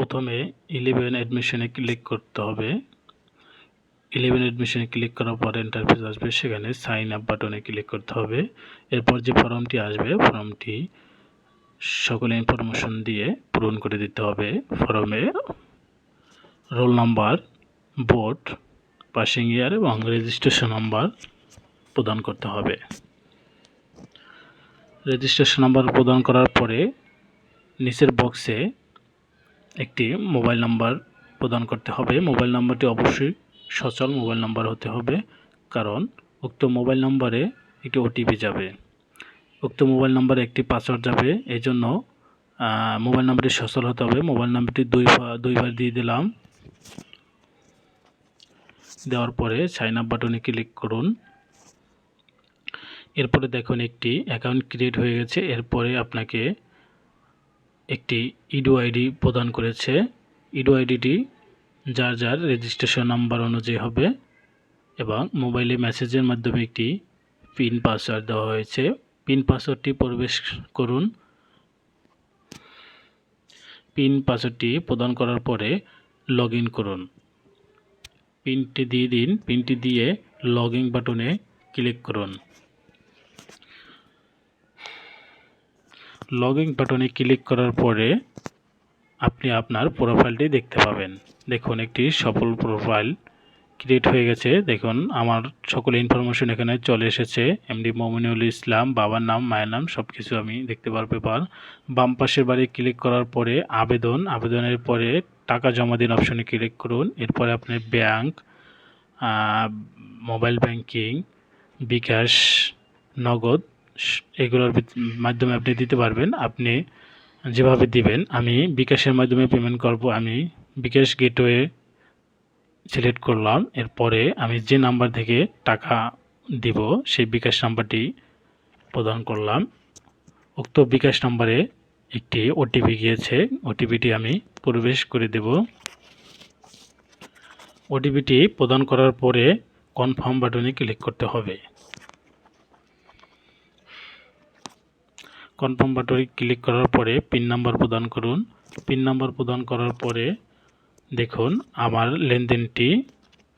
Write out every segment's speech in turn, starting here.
প্রথমে 11 অ্যাডমিশনে ক্লিক করতে হবে। 11 অ্যাডমিশনে ক্লিক করার পর ইন্টারফেস আসবে, সেখানে সাইন আপ বাটনে ক্লিক করতে হবে। এরপর যে ফর্মটি আসবে, ফর্মটি সকল ইনফরমেশন দিয়ে পূরণ করে দিতে হবে। ফর্মে রোল নাম্বার, বোর্ড, পাসিং ইয়ার এবং রেজিস্ট্রেশন নাম্বার প্রদান করতে হবে। রেজিস্ট্রেশন নাম্বার প্রদান করার পরে নিচের বক্সে একটি মোবাইল নাম্বার প্রদান করতে হবে। মোবাইল নাম্বারটি অবশ্যই সচল মোবাইল নাম্বার হতে হবে, কারণ উক্ত মোবাইল নাম্বারে একটি ওটিপি যাবে। উক্ত মোবাইল নাম্বারে একটি পাসওয়ার্ড যাবে, এই জন্য মোবাইল নাম্বারটি সচল হতে হবে। মোবাইল নাম্বারটি দুইবার দিয়ে দিলাম। দেওয়ার পরে সাইন আপ বাটনে ক্লিক করুন। এরপরে দেখুন একটি অ্যাকাউন্ট ক্রিয়েট হয়ে গেছে। এরপরে আপনাকে একটি ইডো আইডি প্রদান করেছে। ইডো আইডিটি যার যার রেজিস্ট্রেশন নাম্বার অনুযায়ী হবে এবং মোবাইলে মেসেজের মাধ্যমে একটি পিন পাসওয়ার্ড দেওয়া হয়েছে। পিন পাসওয়ার্ডটি প্রবেশ করুন। পিন পাসওয়ার্ডটি প্রদান করার পরে লগ ইন করুন। পিনটি দিয়ে দিন। পিনটি দিয়ে লগ ইন বাটনে ক্লিক করুন। লগ ইন বাটনে ক্লিক করার পরে আপনি আপনার প্রোফাইলটি দেখতে পাবেন। দেখুন একটি সফল প্রোফাইল ক্রিয়েট হয়ে গেছে। দেখুন আমার সকল ইনফরমেশন এখানে চলে এসেছে। এমডি মমিনুল ইসলাম, বাবার নাম, মায়ের নাম সব কিছু আমি দেখতে পারবো। এবার বাম পাশের বারে ক্লিক করার পরে আবেদনের পরে টাকা জমা দিন অপশনে ক্লিক করুন। এরপরে আপনি ব্যাংক, মোবাইল ব্যাংকিং, বিকাশ, নগদ এগুলোর মাধ্যমে আপনি দিতে পারবেন। আপনি যেভাবে দিবেন, আমি বিকাশের মাধ্যমে পেমেন্ট করব। আমি বিকাশ গেটওয়ে সিলেক্ট করলাম। এরপরে আমি যে নাম্বার থেকে টাকা দিব সেই বিকাশ নাম্বারটি প্রদান করলাম। উক্ত বিকাশ নাম্বারে একটি ওটিপি গিয়েছে, ওটিপিটি আমি প্রবেশ করে দেব। ওটিপিটি প্রদান করার পরে কনফার্ম বাটনে ক্লিক করতে হবে। কনফার্ম বাটনে ক্লিক করার পরে পিন নাম্বার প্রদান করুন। পিন নাম্বার প্রদান করার পরে দেখুন আমার লেনদেনটি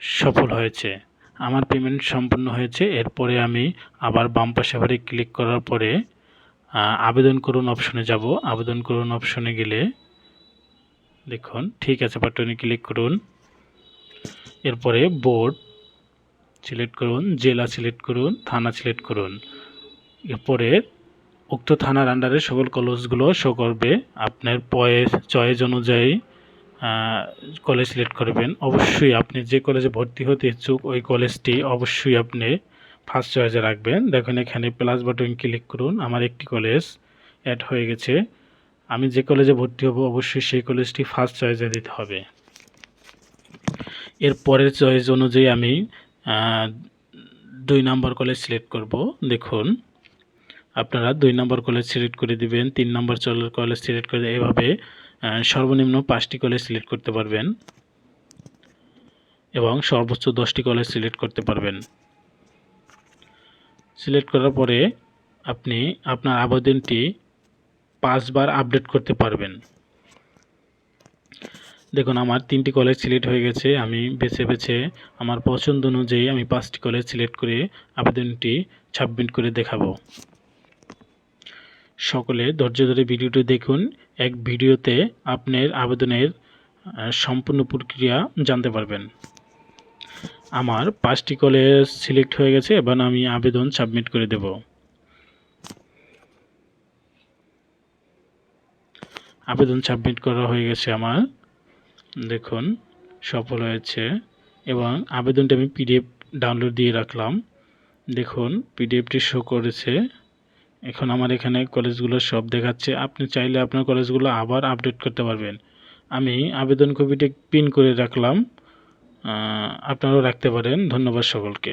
সফল হয়েছে, আমার পেমেন্ট সম্পূর্ণ হয়েছে। এরপরে আমি আবার বাম পাশে বারে ক্লিক করার পরে আবেদন করুন অপশনে যাব। আবেদন করুন অপশনে গেলে দেখুন ঠিক আছে বাটনে ক্লিক করুন। এরপরে বোর্ড সিলেক্ট করুন, জেলা সিলেক্ট করুন, থানা সিলেক্ট করুন। এরপরে উক্ত থানার আন্ডারে সকল কলেজগুলো শো করবে। আপনার চয়েস অনুযায়ী কলেজ সিলেক্ট করবেন। অবশ্যই আপনি যে কলেজে ভর্তি হতে ইচ্ছুক ওই কলেজটি অবশ্যই আপনি ফার্স্ট চয়েসে রাখবেন। দেখুন এখানে প্লাস বাটন ক্লিক করুন। আমার একটি কলেজ অ্যাড হয়ে গেছে। আমি যে কলেজে ভর্তি হব অবশ্যই সেই কলেজটি ফার্স্ট চয়েসে দিতে হবে। এর পরের চয়েস অনুযায়ী আমি 2 নম্বর কলেজ সিলেক্ট করব। দেখুন আপনারা 2 নম্বর কলেজ সিলেক্ট করে দিবেন, 3 নম্বর কলেজ সিলেক্ট করে এভাবে সর্বনিম্ন 5টি কলেজ সিলেক্ট করতে পারবেন এবং সর্বোচ্চ 10টি কলেজ সিলেক্ট করতে পারবেন। সিলেক্ট করার পরে আপনি আপনার আবেদনটি 5 বার আপডেট করতে পারবেন। দেখুন আমার 3টি কলেজ সিলেক্ট হয়ে গেছে। আমি বেছে আমার পছন্দ অনুযায়ী আমি 5টি কলেজ সিলেক্ট করে আবেদনটি সাবমিট করে দেখাবো। সকলে ধৈর্য ধরে ভিডিওটি দেখুন। এক ভিডিওতে আপনার আবেদনের সম্পূর্ণ প্রক্রিয়া জানতে পারবেন। আমার 5টি কলেজ সিলেক্ট হয়ে গেছে, এবার আমি আবেদন সাবমিট করে দেব। আবেদন সাবমিট করা হয়ে গেছে আমার। দেখুন সফল হয়েছে এবং আবেদনটা আমি পিডিএফ ডাউনলোড দিয়ে রাখলাম। দেখুন পিডিএফটি শো করেছে। এখন আমার এখানে কলেজগুলো সব দেখাচ্ছে। আপনি চাইলে আপনার কলেজগুলো আবার আপডেট করতে পারবেন। আমি আবেদন কপিটি পিন করে রাখলাম, আপনারাও রাখতে পারেন। ধন্যবাদ সকলকে।